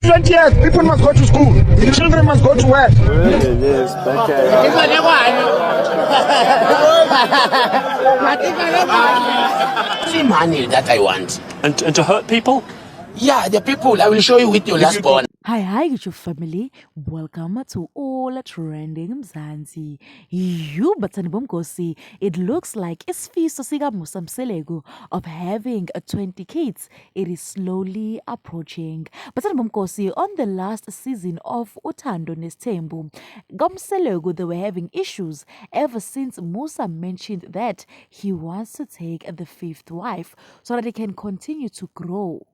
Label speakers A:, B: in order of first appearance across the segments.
A: 20 years, people must go to school. The children must go to work.
B: Only money that I want.
C: And to hurt people?
B: Yeah, the people, I will show you with your last born.
D: Hi, YouTube family. Welcome to All Trending Mzansi. You Batani Bomkosi. It looks like isifiso sika Musa Mselegu of having 20 kids. It is slowly approaching. Batani Bomkosi, on the last season of Uthando Nesthembu, Mselegu, they were having issues ever since Musa mentioned that he wants to take the fifth wife so that he can continue to grow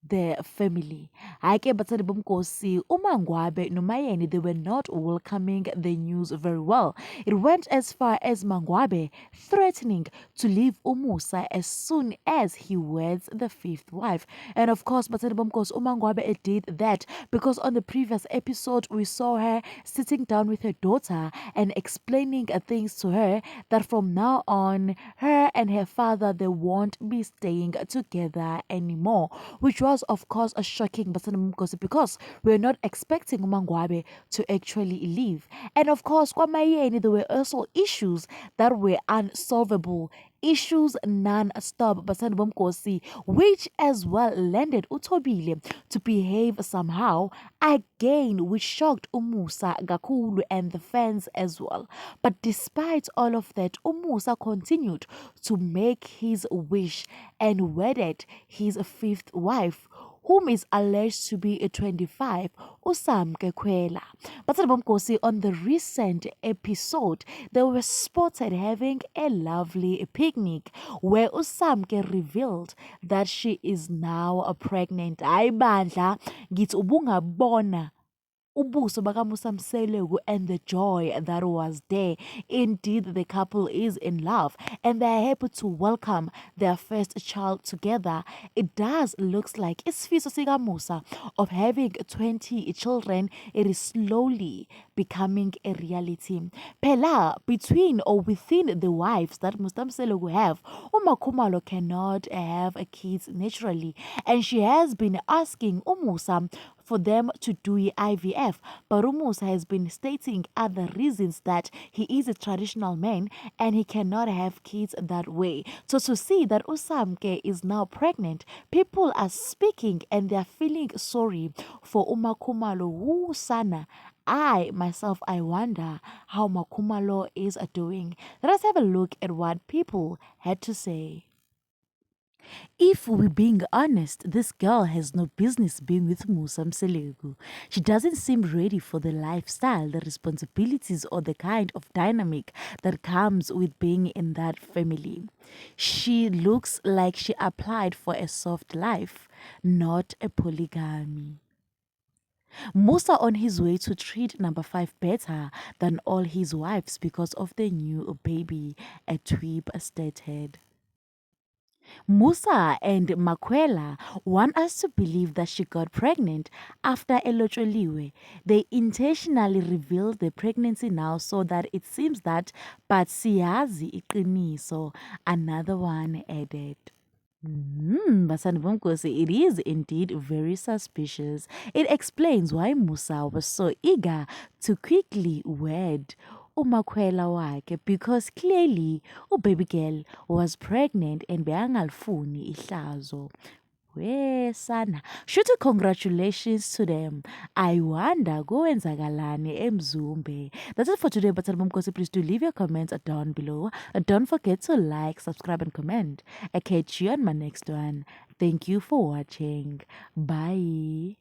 D: the family. Hayi bathandi bomkosi, uMangwabe noMayeni, they were not welcoming the news very well. It went as far as Mangwabe threatening to leave Umusa as soon as he weds the fifth wife. And of course, bathandi bomkosi, uMangwabe did that because on the previous episode we saw her sitting down with her daughter and explaining things to her that from now on her and her father, they won't be staying together anymore, which was of course a shocking because we're not expecting Mangwabe to actually leave. And of course, Kwamayeni, there were also issues that were unsolvable, issues non-stop, which as well landed Utobile to behave somehow again, which shocked Umusa Gakulu and the fans as well. But despite all of that, Umusa continued to make his wish and wedded his fifth wife, whom is alleged to be a 25, Usamke Kwela. But on the recent episode, they were spotted having a lovely picnic where Usamke revealed that she is now pregnant. Ay bandla, git ubunga bona ubuso bakaMusa Mselegu and the joy that was there. Indeed, the couple is in love and they are happy to welcome their first child together. It does looks like isifiso sika Musa of having 20 children, it is slowly becoming a reality. Phela, between or within the wives that Musa Mselegu have, uMakhumalo cannot have kids naturally, and she has been asking Umusa for them to do IVF. But Umusa has been stating other reasons, that he is a traditional man and he cannot have kids that way. So to see that Usamke is now pregnant, people are speaking and they are feeling sorry for uMakhumalo. Who sana? I myself, I wonder how Makhumalo is doing. Let us have a look at what people had to say. If we're being honest, this girl has no business being with Musa Mselegu. She doesn't seem ready for the lifestyle, the responsibilities, or the kind of dynamic that comes with being in that family. She looks like she applied for a soft life, not a polygamy. Musa on his way to treat number 5 better than all his wives because of the new baby, a tweep stated. Musa and Makwela want us to believe that she got pregnant after Elocholiwe. They intentionally revealed the pregnancy now so that it seems that but siyazi iqiniso, another one added. It is indeed very suspicious. It explains why Musa was so eager to quickly wed uMakhwela wakhe, because clearly baby girl was pregnant and beyangalifuni ihlazo. Sana. Shuthi congratulations to them. I wonder kwenzakalani eMzumbe. That's it for today, but please do leave your comments down below. Don't forget to like, subscribe and comment. I'll catch you on my next one. Thank you for watching. Bye.